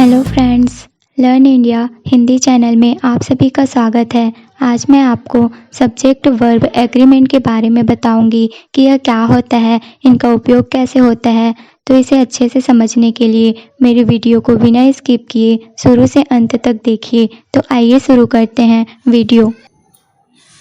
Hello friends, learn India Hindi channel में आप सभी का स्वागत है। आज मैं आपको सब्जेक्ट वर्ब एग्रीमेंट के बारे में बताऊंगी कि यह क्या होता है, इनका उपयोग कैसे होता है। तो इसे अच्छे से समझने के लिए मेरे वीडियो को बिना स्किप किए शुरू से अंत तक देखिए। तो आइए शुरू करते हैं वीडियो।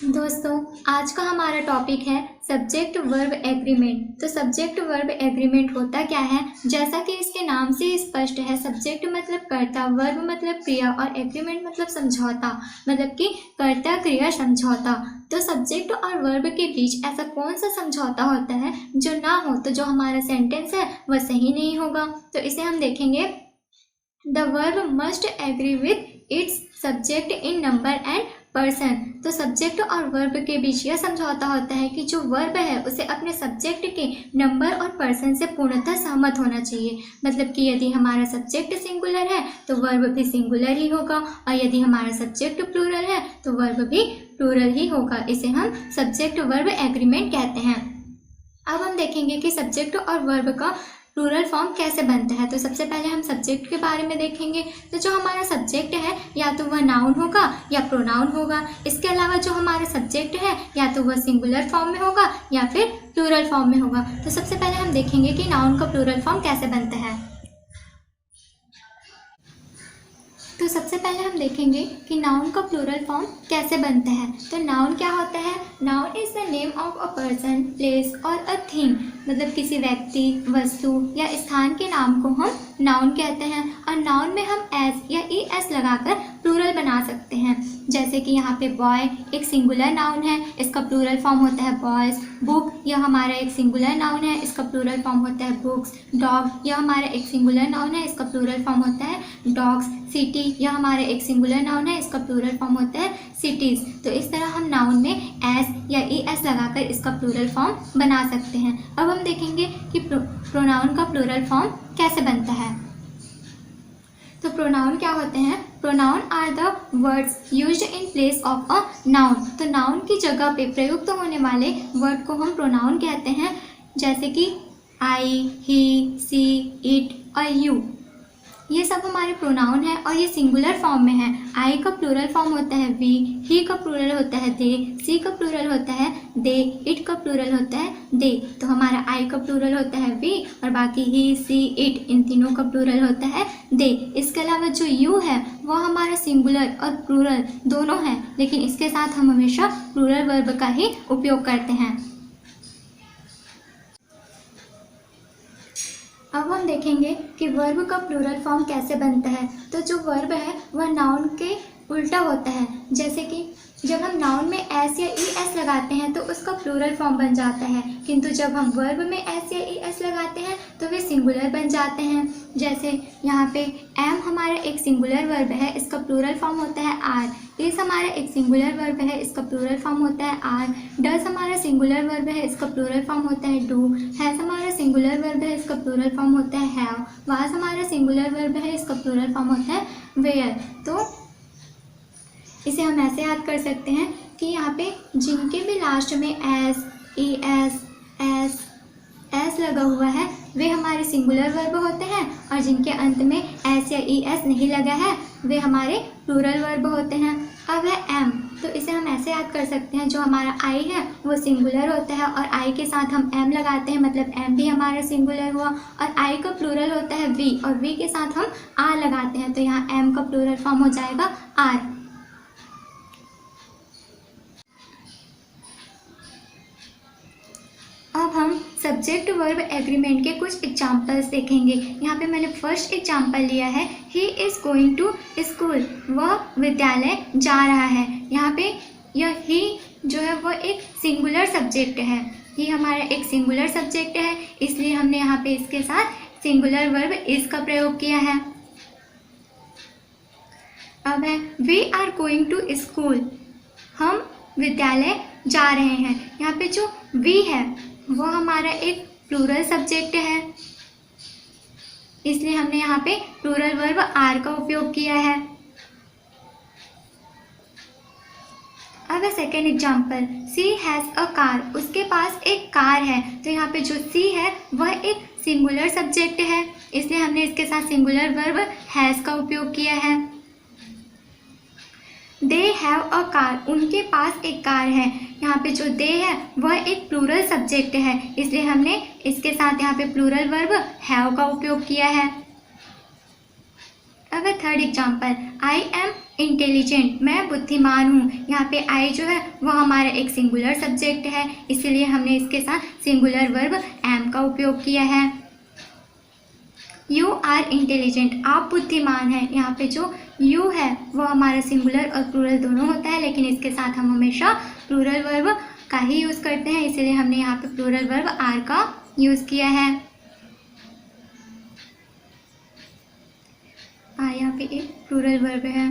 दोस्तों, आज का हमारा टॉपिक है सब्जेक्ट वर्ब एग्रीमेंट। तो सब्जेक्ट वर्ब एग्रीमेंट होता क्या है? जैसा कि इसके नाम से स्पष्ट है, सब्जेक्ट मतलब कर्ता, वर्ब मतलब क्रिया और एग्रीमेंट मतलब समझौता, मतलब कि कर्ता क्रिया समझौता। तो सब्जेक्ट और वर्ब के बीच ऐसा कौन सा समझौता होता है जो ना हो तो जो हमारा सेंटेंस है वह सही नहीं होगा। तो इसे हम देखेंगे। The verb must agree with its subject in number and person. तो सब्जेक्ट और वर्ब के बीच यह समझौता होता है कि जो वर्ब है उसे अपने सब्जेक्ट के नंबर और पर्सन से पूर्णतः सहमत होना चाहिए। मतलब कि यदि हमारा सब्जेक्ट सिंगुलर है तो वर्ब भी सिंगुलर ही होगा, और यदि हमारा सब्जेक्ट प्लूरल है तो वर्ब भी प्लूरल ही होगा। इसे हम सब्जेक्ट वर्ब एग्रीमेंट कहते हैं। अब हम देखेंगे कि सब्जेक्ट और वर्ब का प्लूरल फॉर्म कैसे बनता है। तो सबसे पहले हम सब्जेक्ट के बारे में देखेंगे। तो जो हमारा सब्जेक्ट है या तो वह नाउन होगा या प्रोनाउन होगा। इसके अलावा जो हमारा सब्जेक्ट है या तो वह सिंगुलर फॉर्म में होगा या फिर प्लूरल फॉर्म में होगा। तो सबसे पहले हम देखेंगे कि नाउन का प्लूरल फॉर्म कैसे बनता है। तो सबसे पहले हम देखेंगे कि नाउन का प्लूरल फॉर्म कैसे बनता है। तो नाउन क्या होता है? Noun is the name of a person, place और अ थिंग। मतलब किसी व्यक्ति, वस्तु या स्थान के नाम को हम नाउन कहते हैं। और नाउन में हम एस या ई एस लगाकर प्लूरल बना सकते हैं। जैसे कि यहाँ पे बॉय एक सिंगुलर नाउन है, इसका प्लूरल फॉर्म होता है बॉयज। बुक यह हमारा एक सिंगुलर नाउन है, इसका प्लूरल फॉर्म होता है बुक्स। डॉग यह हमारा एक सिंगुलर नाउन है, इसका प्लूरल फॉर्म होता है डॉग्स। सिटी यह हमारा एक सिंगुलर नाउन है, इसका प्लूरल फॉर्म होता है सिटीज। तो इस तरह हम नाउन में एस या ई एस लगाकर इसका प्लूरल फॉर्म बना सकते हैं। अब हम देखेंगे कि प्रोनाउन का प्लूरल फॉर्म कैसे बनता है। तो प्रोनाउन क्या होते हैं? Pronoun are the words used in place of a noun. तो नाउन की जगह पे प्रयुक्त होने वाले वर्ड को हम प्रोनाउन कहते हैं। जैसे कि आई, ही, सी, इट और यू, ये सब हमारे प्रोनाउन है और ये सिंगुलर फॉर्म में है। आई का प्लूरल फॉर्म होता है वी, ही का प्लूरल होता है दे, सी का प्लूरल होता है दे, इट का प्लूरल होता है दे। तो हमारा आई का प्लूरल होता है वी और बाकी ही, सी, इट इन तीनों का प्लूरल होता है दे। इसके अलावा जो यू है वह हमारा सिंगुलर और प्लूरल दोनों है, लेकिन इसके साथ हम हमेशा प्लूरल वर्ब का ही उपयोग करते हैं। अब हम देखेंगे कि वर्ब का प्लूरल फॉर्म कैसे बनता है। तो जो वर्ब है वह नाउन के उल्टा होता है। जैसे कि जब हम नाउन में एस या ई एस लगाते हैं तो उसका प्लूरल फॉर्म बन जाता है, किंतु जब हम वर्ब में एस या ई एस लगाते हैं तो वे सिंगुलर बन जाते हैं। जैसे यहाँ पे एम हमारा एक सिंगुलर वर्ब है, इसका प्लूरल फॉर्म होता है आर। इस हमारा एक सिंगुलर वर्ब है, इसका प्लूरल फॉर्म होता है आर। डज हमारा सिंगुलर वर्ब है, इसका प्लूरल फॉर्म होता है डू। हैज़ हमारा सिंगुलर वर्ब है, इसका प्लूरल फॉर्म होता है हैव। वाज हमारा सिंगुलर वर्ब है, इसका प्लूरल फॉर्म होता है वेयर। तो इसे हम ऐसे याद कर सकते हैं कि यहाँ पे जिनके भी लास्ट में एस, ई एस, एस लगा हुआ है वे हमारे सिंगुलर वर्ब होते हैं, और जिनके अंत में एस या ई एस नहीं लगा है वे हमारे प्लूरल वर्ब होते हैं। अब है एम, तो इसे हम ऐसे याद कर सकते हैं, जो हमारा आई है वो सिंगुलर होता है और आई के साथ हम एम लगाते हैं, मतलब एम भी हमारा सिंगुलर हुआ। और आई का प्लूरल होता है वी और वी के साथ हम आर लगाते हैं, तो यहाँ एम का प्लूरल फॉर्म हो जाएगा आर। अब हम सब्जेक्ट वर्ब एग्रीमेंट के कुछ एग्जाम्पल्स देखेंगे। यहाँ पे मैंने फर्स्ट एग्जाम्पल लिया है, he is going to school, वह विद्यालय जा रहा है। यहाँ पे यह ही जो है वह एक सिंगुलर सब्जेक्ट है, ही हमारा एक सिंगुलर सब्जेक्ट है, इसलिए हमने यहाँ पे इसके साथ सिंगुलर वर्ब इज का प्रयोग किया है। अब है we are going to school, हम विद्यालय जा रहे हैं। यहाँ पे जो वी है वो हमारा एक प्लूरल सब्जेक्ट है, इसलिए हमने यहाँ पे प्लूरल वर्ब आर का उपयोग किया है। अब second example, she has a car, उसके पास एक कार है। तो यहाँ पे जो सी है वह एक सिंगुलर सब्जेक्ट है, इसलिए हमने इसके साथ सिंगुलर वर्ब हैज़ का उपयोग किया है। दे हैव अ कार, उनके पास एक कार है। यहाँ पे जो दे है वह एक प्लूरल सब्जेक्ट है, इसलिए हमने इसके साथ यहाँ पे प्लूरल वर्ब हैव का उपयोग किया है। अब third example, I am intelligent, मैं बुद्धिमान हूँ। यहाँ पे आई जो है वह हमारा एक सिंगुलर सब्जेक्ट है, इसीलिए हमने इसके साथ सिंगुलर वर्ब एम का उपयोग किया है। यू आर इंटेलिजेंट, आप बुद्धिमान हैं। यहाँ पे जो यू है वो हमारा सिंगुलर और प्लूरल दोनों होता है, लेकिन इसके साथ हम हमेशा प्लूरल वर्ब का ही यूज़ करते हैं, इसीलिए हमने यहाँ पे प्लूरल वर्ब आर का यूज़ किया है। यहाँ पे एक प्लूरल वर्ब है।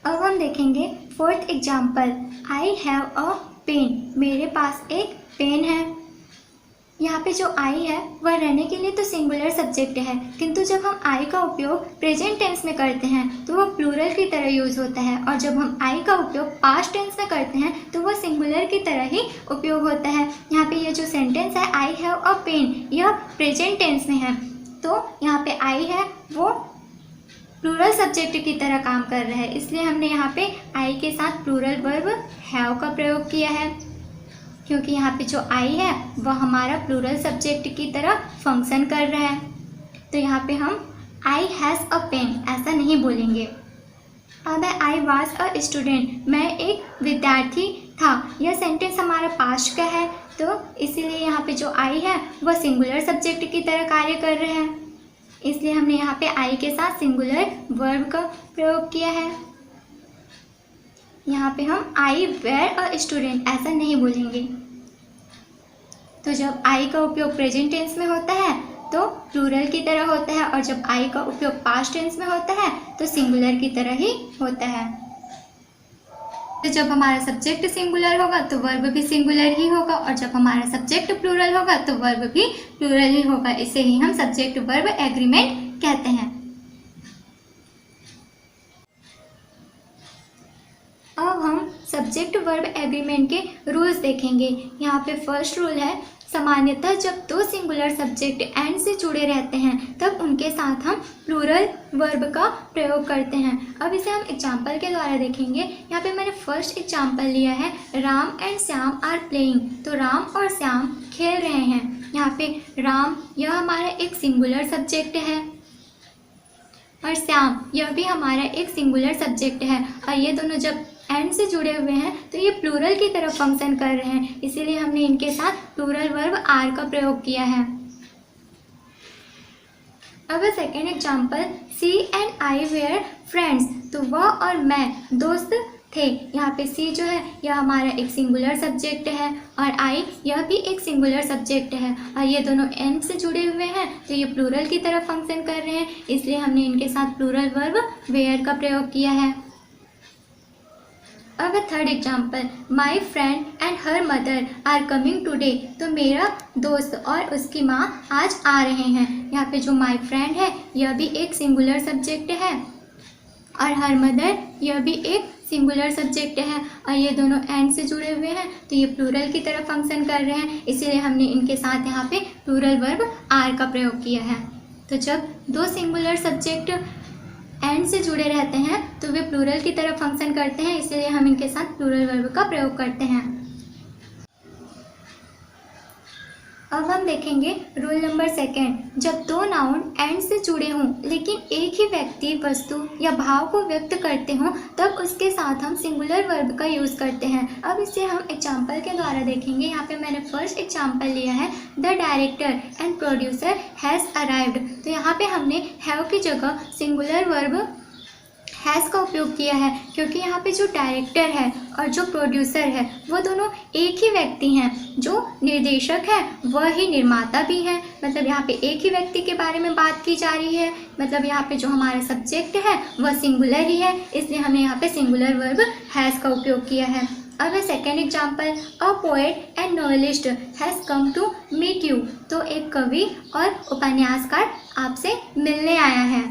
अब हम देखेंगे fourth example, I have a pen, मेरे पास एक पेन है। यहाँ पे जो आई है वह रहने के लिए तो सिंगुलर सब्जेक्ट है, किंतु जब हम आई का उपयोग प्रेजेंट टेंस में करते हैं तो वह प्लूरल की तरह यूज़ होता है, और जब हम आई का उपयोग पास्ट टेंस में करते हैं तो वह सिंगुलर की तरह ही उपयोग होता है। यहाँ पे ये जो सेंटेंस है आई हैव अ पेन, यह प्रेजेंट टेंस में है, तो यहाँ पे आई है वो प्लूरल सब्जेक्ट की तरह काम कर रहा है, इसलिए हमने यहाँ पे आई के साथ प्लूरल वर्ब हैव का प्रयोग किया है, क्योंकि यहाँ पे जो आई है वह हमारा प्लूरल सब्जेक्ट की तरह फंक्शन कर रहा है। तो यहाँ पे हम आई हैज़ अ पेन ऐसा नहीं बोलेंगे। अब है आई वाज अ स्टूडेंट, मैं एक विद्यार्थी था। यह सेंटेंस हमारा पास्ट का है, तो इसीलिए यहाँ पे जो आई है वह सिंगुलर सब्जेक्ट की तरह कार्य कर रहे हैं, इसलिए हमने यहाँ पे आई के साथ सिंगुलर वर्ब का प्रयोग किया है। यहाँ पे हम आई वेर अ स्टूडेंट ऐसा नहीं बोलेंगे। तो जब आई का उपयोग प्रेजेंट टेंस में होता है तो प्लूरल की तरह होता है, और जब आई का उपयोग पास्ट टेंस में होता है तो सिंगुलर की तरह ही होता है। तो जब हमारा सब्जेक्ट सिंगुलर होगा तो वर्ब भी सिंगुलर ही होगा, और जब हमारा सब्जेक्ट प्लूरल होगा तो वर्ब भी प्लूरल ही होगा। इसे ही हम सब्जेक्ट वर्ब एग्रीमेंट कहते हैं। अब हम सब्जेक्ट वर्ब एग्रीमेंट के रूल्स देखेंगे। यहाँ पे फर्स्ट रूल है, सामान्यतः जब दो सिंगुलर सब्जेक्ट एंड से जुड़े रहते हैं तब उनके साथ हम प्लूरल वर्ब का प्रयोग करते हैं। अब इसे हम एग्जाम्पल के द्वारा देखेंगे। यहाँ पे मैंने फर्स्ट एग्जाम्पल लिया है, Ram and Shyam are playing, तो राम और श्याम खेल रहे हैं। यहाँ पे राम यह हमारा एक सिंगुलर सब्जेक्ट है, और श्याम यह भी हमारा एक सिंगुलर सब्जेक्ट है, और ये दोनों जब एंड से जुड़े हुए हैं तो ये प्लूरल की तरफ फंक्शन कर रहे हैं, इसीलिए हमने इनके साथ प्लूरल वर्ब आर का प्रयोग किया है। अब second example, she and I were friends, तो वह और मैं दोस्त थे। यहाँ पे सी जो है यह हमारा एक सिंगुलर सब्जेक्ट है, और आई यह भी एक सिंगुलर सब्जेक्ट है, और ये दोनों एंड से जुड़े हुए हैं तो ये प्लूरल की तरफ फंक्शन कर रहे हैं, इसलिए हमने इनके साथ प्लूरल वर्ब वेयर का प्रयोग किया है। अब third example, my friend and her mother are coming today, तो मेरा दोस्त और उसकी माँ आज आ रहे हैं। यहाँ पे जो माई फ्रेंड है यह भी एक सिंगुलर सब्जेक्ट है, और हर मदर यह भी एक सिंगुलर सब्जेक्ट है, और ये दोनों एंड से जुड़े हुए हैं तो ये प्लूरल की तरह फंक्शन कर रहे हैं, इसीलिए हमने इनके साथ यहाँ पे प्लूरल वर्ब आर का प्रयोग किया है। तो जब दो सिंगुलर सब्जेक्ट एंड से जुड़े रहते हैं तो वे प्लूरल की तरह फंक्शन करते हैं, इसलिए हम इनके साथ प्लूरल वर्ब का प्रयोग करते हैं। अब हम देखेंगे रूल नंबर सेकेंड, जब दो नाउन एंड से जुड़े हों लेकिन एक ही व्यक्ति, वस्तु या भाव को व्यक्त करते हों तब उसके साथ हम सिंगुलर वर्ब का यूज़ करते हैं। अब इसे हम एग्जाम्पल के द्वारा देखेंगे। यहाँ पे मैंने फर्स्ट एग्जाम्पल लिया है, the director and producer has arrived, तो यहाँ पे हमने हैव की जगह सिंगुलर वर्ब हैज़ का उपयोग किया है, क्योंकि यहाँ पे जो डायरेक्टर है और जो प्रोड्यूसर है वो दोनों एक ही व्यक्ति हैं। जो निर्देशक है वह ही निर्माता भी है, मतलब यहाँ पे एक ही व्यक्ति के बारे में बात की जा रही है, मतलब यहाँ पे जो हमारा सब्जेक्ट है वह सिंगुलर ही है, इसलिए हमने यहाँ पे सिंगुलर वर्ब हैज़ का उपयोग किया है। अब second example, a poet and novelist has come to meet you, तो एक कवि और उपन्यासकार आपसे मिलने आया है।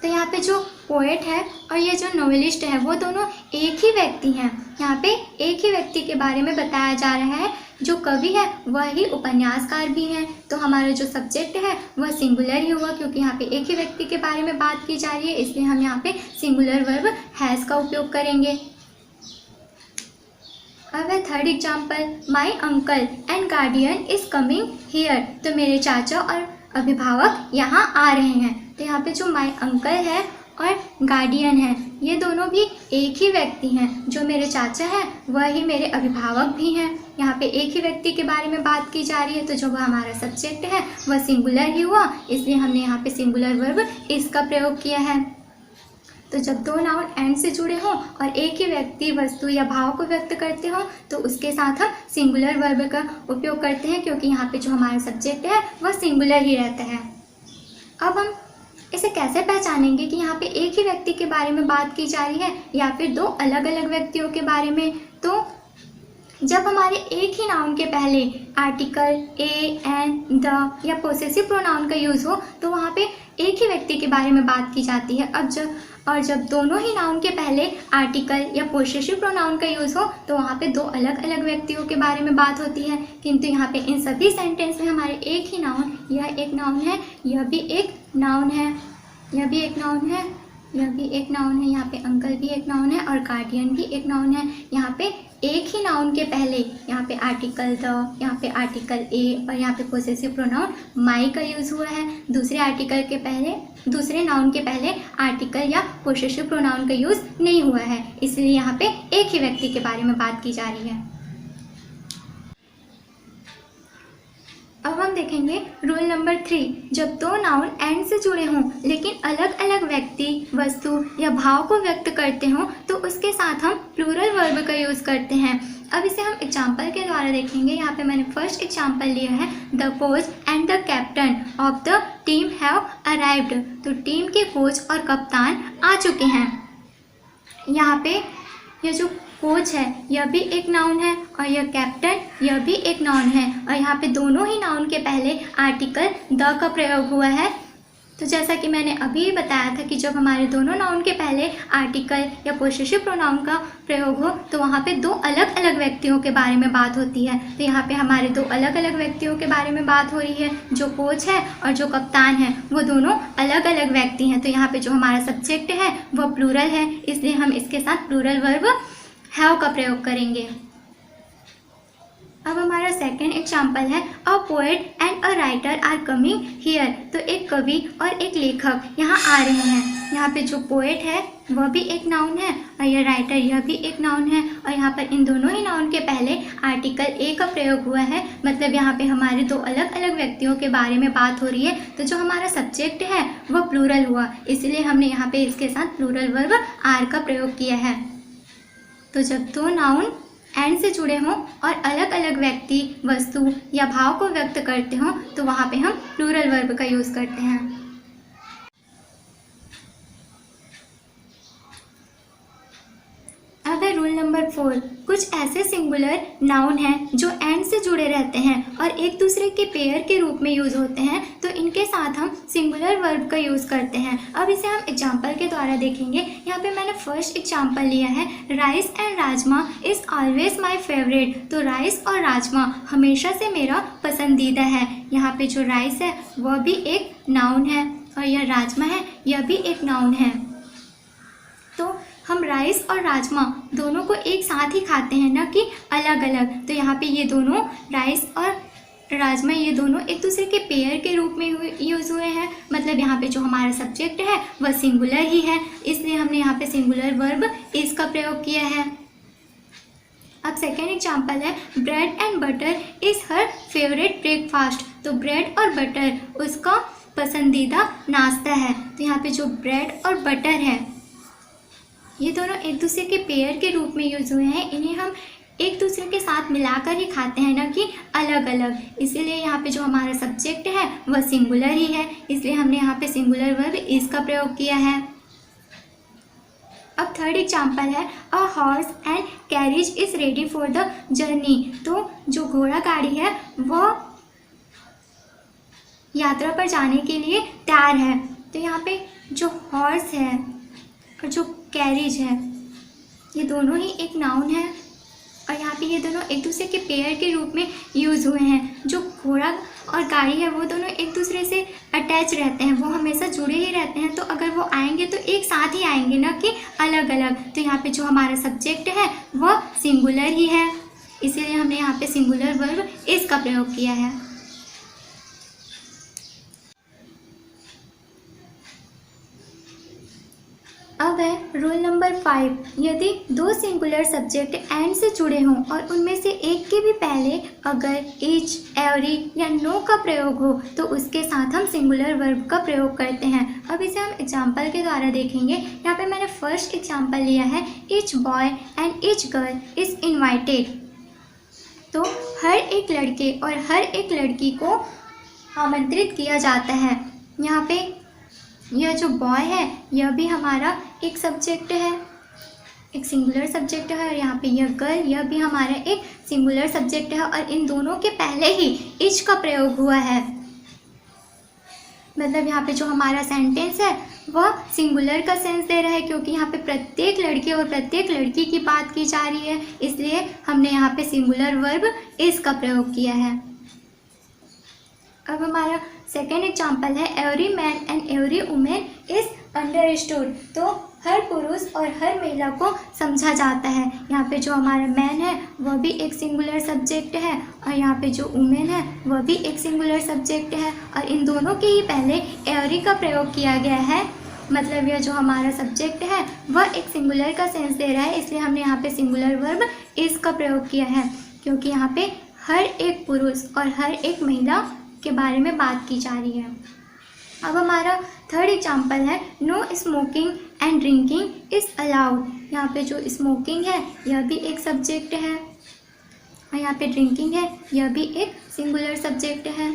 तो यहाँ पे जो पोएट है और ये जो नोवेलिस्ट है वो दोनों एक ही व्यक्ति हैं। यहाँ पे एक ही व्यक्ति के बारे में बताया जा रहा है। जो कवि है वह ही उपन्यासकार भी हैं। तो हमारा जो सब्जेक्ट है वह सिंगुलर ही हुआ, क्योंकि यहाँ पे एक ही व्यक्ति के बारे में बात की जा रही है, इसलिए हम यहाँ पे सिंगुलर वर्ब हैज़ का उपयोग करेंगे। अब है third example, my uncle and guardian is coming here. तो मेरे चाचा और अभिभावक यहाँ आ रहे हैं। तो यहाँ पे जो माई अंकल है और गार्डियन है ये दोनों भी एक ही व्यक्ति हैं। जो मेरे चाचा हैं वह ही मेरे अभिभावक भी हैं। यहाँ पे एक ही व्यक्ति के बारे में बात की जा रही है, तो जो हमारा सब्जेक्ट है वह सिंगुलर ही हुआ, इसलिए हमने यहाँ पे सिंगुलर वर्ब इसका प्रयोग किया है। तो जब दो नाउन एंड से जुड़े हों और एक ही व्यक्ति, वस्तु या भाव को व्यक्त करते हों तो उसके साथ हम सिंगुलर वर्ब का उपयोग करते हैं, क्योंकि यहाँ पे जो हमारा सब्जेक्ट है वह सिंगुलर ही रहता है। अब हम इसे कैसे पहचानेंगे कि यहाँ पे एक ही व्यक्ति के बारे में बात की जा रही है या फिर दो अलग अलग व्यक्तियों के बारे में? तो जब हमारे एक ही नाउन के पहले आर्टिकल ए, एन, द या पोसेसिव प्रोनाउन का यूज़ हो तो वहाँ पे एक ही व्यक्ति के बारे में बात की जाती है। जब दोनों ही नाउन के पहले आर्टिकल या पोसेसिव प्रोनाउन का यूज़ हो तो वहाँ पे दो अलग अलग व्यक्तियों के बारे में बात होती है। किंतु यहाँ पे इन सभी सेंटेंस में हमारे एक ही नाउन, यह एक नाउन है, यह भी एक नाउन है, यह भी एक नाउन है, यह भी एक नाउन है, यहाँ पे अंकल भी एक नाउन है और गार्डियन भी एक नाउन है। यहाँ पे एक ही नाउन के पहले यहाँ पे आर्टिकल द, यहाँ पे आर्टिकल ए और यहाँ पे पोसेसिव प्रोनाउन माई का यूज़ हुआ है। दूसरे नाउन के पहले आर्टिकल या पोसेसिव प्रोनाउन का यूज़ नहीं हुआ है, इसलिए यहाँ पे एक ही व्यक्ति के बारे में बात की जा रही है। अब हम देखेंगे रूल नंबर 3, जब दो नाउन एंड से जुड़े हों लेकिन अलग अलग व्यक्ति, वस्तु या भाव को व्यक्त करते हों तो उसके साथ हम प्लूरल वर्ब का यूज़ करते हैं। अब इसे हम एग्जाम्पल के द्वारा देखेंगे। यहाँ पे मैंने फर्स्ट एग्जाम्पल लिया है, the coach and the captain of the team have arrived. तो टीम के कोच और कप्तान आ चुके हैं। यहाँ पे यह जो कोच है यह भी एक नाउन है और यह कैप्टन यह भी एक नाउन है और यहाँ पे दोनों ही नाउन के पहले आर्टिकल द का प्रयोग हुआ है। तो जैसा कि मैंने अभी बताया था कि जब हमारे दोनों नाउन के पहले आर्टिकल या पोसेसिव प्रोनाउन का प्रयोग हो तो वहाँ पे दो अलग अलग व्यक्तियों के बारे में बात होती है। तो यहाँ पे हमारे दो अलग अलग व्यक्तियों के बारे में बात हो रही है। जो कोच है और जो कप्तान है वो दोनों अलग अलग व्यक्ति हैं। तो यहाँ पे जो हमारा सब्जेक्ट है वह प्लूरल है, इसलिए हम इसके साथ प्लूरल वर्ब हैव का प्रयोग करेंगे। अब हमारा सेकेंड एग्जाम्पल है, a poet and a writer are coming here. तो एक कवि और एक लेखक यहाँ आ रहे हैं। यहाँ पे जो पोएट है वह भी एक नाउन है और यह राइटर यह भी एक नाउन है और यहाँ पर इन दोनों ही नाउन के पहले आर्टिकल ए का प्रयोग हुआ है। मतलब यहाँ पे हमारे दो अलग अलग व्यक्तियों के बारे में बात हो रही है। तो जो हमारा सब्जेक्ट है वह प्लूरल हुआ, इसलिए हमने यहाँ पे इसके साथ प्लूरल वर्ब आर का प्रयोग किया है। तो जब दो नाउन एंड से जुड़े हों और अलग अलग व्यक्ति, वस्तु या भाव को व्यक्त करते हों तो वहाँ पे हम प्लूरल वर्ब का यूज़ करते हैं। अब है रूल नंबर 4, कुछ ऐसे सिंगुलर नाउन हैं जो एंड से जुड़े रहते हैं और एक दूसरे के पेयर के रूप में यूज़ होते हैं, तो इनके साथ हम सिंगुलर वर्ब का यूज़ करते हैं। अब इसे हम एग्जाम्पल के द्वारा देखेंगे। यहाँ पे मैंने फर्स्ट एग्जाम्पल लिया है, rice and rajma is always my favourite. तो राइस और राजमा हमेशा से मेरा पसंदीदा है। यहाँ पे जो राइस है वह भी एक नाउन है और यह राजमा है यह भी एक नाउन है। तो हम राइस और राजमा दोनों को एक साथ ही खाते हैं, न कि अलग अलग। तो यहाँ पे ये दोनों राइस और राजमा ये दोनों एक दूसरे के पेयर के रूप में यूज़ हुए हैं। मतलब यहाँ पे जो हमारा सब्जेक्ट है वह सिंगुलर ही है, इसलिए हमने यहाँ पे सिंगुलर वर्ब इज़ का प्रयोग किया है। अब सेकेंड एग्जाम्पल है, bread and butter is her favourite breakfast. तो ब्रेड और बटर उसका पसंदीदा नाश्ता है। तो यहाँ पे जो ब्रेड और बटर है ये दोनों एक दूसरे के पेयर के रूप में यूज़ हुए हैं। इन्हें हम एक दूसरे के साथ मिलाकर ही खाते हैं, न कि अलग अलग। इसीलिए यहाँ पे जो हमारा सब्जेक्ट है वह सिंगुलर ही है, इसलिए हमने यहाँ पे सिंगुलर वर्ब इज़ का प्रयोग किया है। अब थर्ड एग्जाम्पल है, a horse and carriage is ready for the journey. तो जो घोड़ा गाड़ी है वह यात्रा पर जाने के लिए तैयार है। तो यहाँ पे जो हॉर्स है और जो कैरिज है, ये दोनों ही एक नाउन है और यहाँ पे ये दोनों एक दूसरे के पेयर के रूप में यूज़ हुए हैं। जो घोड़ा और गाड़ी है वो दोनों एक दूसरे से अटैच रहते हैं, वो हमेशा जुड़े ही रहते हैं। तो अगर वो आएंगे तो एक साथ ही आएंगे, ना कि अलग अलग। तो यहाँ पे जो हमारा सब्जेक्ट है वह सिंगुलर ही है, इसीलिए हमने यहाँ पे सिंगुलर वर्ब इज का प्रयोग किया है। अब है रूल नंबर 5। यदि दो सिंगुलर सब्जेक्ट एंड से जुड़े हों और उनमें से एक के भी पहले अगर ईच, एवरी या नो का प्रयोग हो तो उसके साथ हम सिंगुलर वर्ब का प्रयोग करते हैं। अब इसे हम एग्जाम्पल के द्वारा देखेंगे। यहाँ पे मैंने फर्स्ट एग्जाम्पल लिया है, each boy and each girl is invited. तो हर एक लड़के और हर एक लड़की को आमंत्रित किया जाता है। यहाँ पे यह जो बॉय है यह भी हमारा एक सब्जेक्ट है, एक सिंगुलर सब्जेक्ट है। और यहाँ पे यह गर्ल, यह भी हमारा एक सिंगुलर सब्जेक्ट है और इन दोनों के पहले ही इच का प्रयोग हुआ है। मतलब यहाँ पे जो हमारा सेंटेंस है वह सिंगुलर का सेंस दे रहा है, क्योंकि यहाँ पे प्रत्येक लड़के और प्रत्येक लड़की की बात की जा रही है, इसलिए हमने यहाँ पे सिंगुलर वर्ब इज का प्रयोग किया है। अब हमारा सेकेंड एग्जाम्पल है, every man and every women is understood. तो हर पुरुष और हर महिला को समझा जाता है। यहाँ पे जो हमारा मैन है वह भी एक सिंगुलर सब्जेक्ट है और यहाँ पे जो वुमेन है वह भी एक सिंगुलर सब्जेक्ट है और इन दोनों के ही पहले एवरी का प्रयोग किया गया है। मतलब यह जो हमारा सब्जेक्ट है वह एक सिंगुलर का सेंस दे रहा है, इसलिए हमने यहाँ पे सिंगुलर वर्ब इज का प्रयोग किया है, क्योंकि यहाँ पे हर एक पुरुष और हर एक महिला के बारे में बात की जा रही है। अब हमारा थर्ड एग्जाम्पल है, no smoking and drinking is allowed. यहाँ पे जो स्मोकिंग है यह भी एक सब्जेक्ट है और यहाँ पे ड्रिंकिंग है यह भी एक सिंगुलर सब्जेक्ट है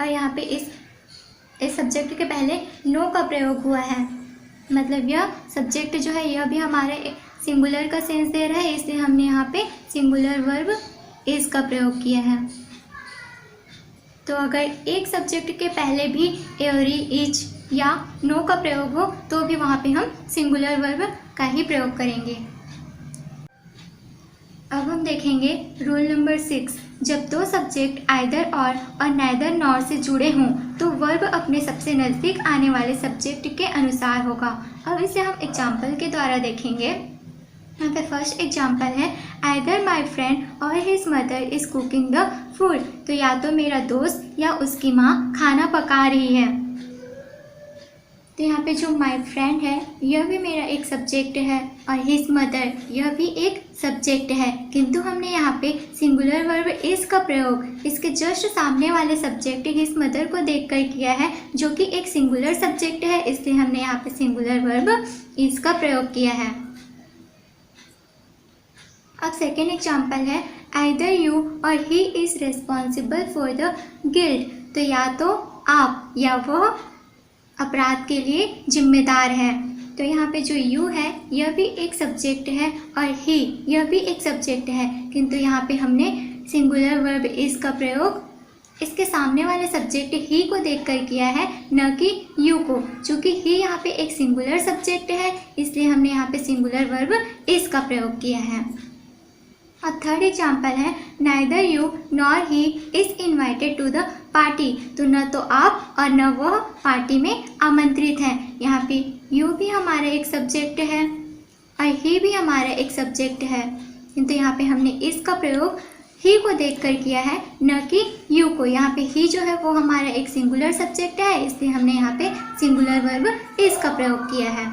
और यहाँ पे इस सब्जेक्ट के पहले नो का प्रयोग हुआ है। मतलब यह सब्जेक्ट जो है यह भी हमारे सिंगुलर का सेंस दे रहा है, इसलिए हमने यहाँ पे सिंगुलर वर्ब इज का प्रयोग किया है। तो अगर एक सब्जेक्ट के पहले भी एवरी, ईच या नो का प्रयोग हो तो भी वहाँ पे हम सिंगुलर वर्ब का ही प्रयोग करेंगे। अब हम देखेंगे रूल नंबर 6। जब दो सब्जेक्ट आइदर और नाइदर नॉर से जुड़े हों तो वर्ब अपने सबसे नज़दीक आने वाले सब्जेक्ट के अनुसार होगा। अब इसे हम एग्जाम्पल के द्वारा देखेंगे। यहाँ पे फर्स्ट एग्जाम्पल है, आइदर माई फ्रेंड और his mother is cooking the food. तो या तो मेरा दोस्त या उसकी माँ खाना पका रही है। तो यहाँ पे जो माई फ्रेंड है यह भी मेरा एक सब्जेक्ट है और हिज मदर यह भी एक सब्जेक्ट है, किंतु हमने यहाँ पे सिंगुलर वर्ब इज का प्रयोग इसके जस्ट सामने वाले सब्जेक्ट हिज मदर को देखकर किया है, जो कि एक सिंगुलर सब्जेक्ट है, इसलिए हमने यहाँ पे सिंगुलर वर्ब इज का प्रयोग किया है। अब सेकेंड एग्जाम्पल है, आइदर यू और he is responsible for the guilt. तो या तो आप या वह अपराध के लिए जिम्मेदार है। तो यहाँ पे जो यू है यह भी एक सब्जेक्ट है और ही यह भी एक सब्जेक्ट है, किंतु यहाँ पे हमने सिंगुलर वर्ब इज का प्रयोग इसके सामने वाले सब्जेक्ट ही को देखकर किया है, न कि यू को। चूँकि ही यहाँ पे एक सिंगुलर सब्जेक्ट है इसलिए हमने यहाँ पे सिंगुलर वर्ब इज का प्रयोग किया है। अब थर्ड एग्जाम्पल है, neither you nor he is invited to the party. तो न तो आप और न वह पार्टी में आमंत्रित हैं। यहाँ पे यू भी हमारा एक सब्जेक्ट है और ही भी हमारा एक सब्जेक्ट है, किंतु यहाँ पे हमने इसका प्रयोग ही को देखकर किया है, न कि यू को। यहाँ पे ही जो है वो हमारा एक सिंगुलर सब्जेक्ट है, इसलिए हमने यहाँ पे सिंगुलर वर्ब इज का प्रयोग किया है।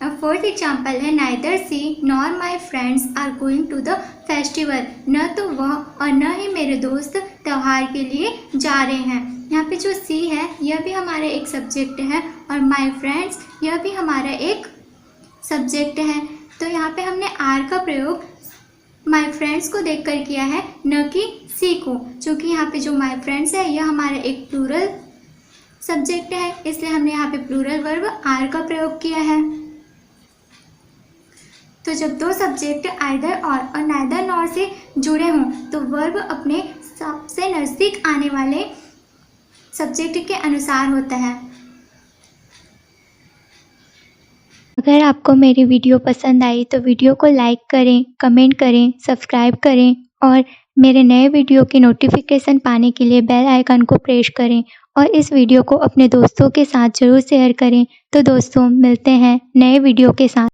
अब फोर्थ एग्जाम्पल है, neither she nor my friends are going to the festival. न तो वह और न ही मेरे दोस्त त्यौहार के लिए जा रहे हैं। यहाँ पे जो सी है यह भी हमारा एक सब्जेक्ट है और माई फ्रेंड्स यह भी हमारा एक सब्जेक्ट है। तो यहाँ पे हमने आर का प्रयोग माई फ्रेंड्स को देखकर किया है, न कि सी को। चूँकि यहाँ पे जो माई फ्रेंड्स है यह हमारा एक प्लूरल सब्जेक्ट है, इसलिए हमने यहाँ पे प्लूरल वर्ब आर का प्रयोग किया है। तो जब दो सब्जेक्ट आइदर और नाइदर नॉर से जुड़े हों तो वर्ब अपने सबसे नज़दीक आने वाले सब्जेक्ट के अनुसार होता है। अगर आपको मेरी वीडियो पसंद आई तो वीडियो को लाइक करें, कमेंट करें, सब्सक्राइब करें और मेरे नए वीडियो की नोटिफिकेशन पाने के लिए बेल आइकन को प्रेस करें और इस वीडियो को अपने दोस्तों के साथ ज़रूर शेयर करें। तो दोस्तों मिलते हैं नए वीडियो के साथ।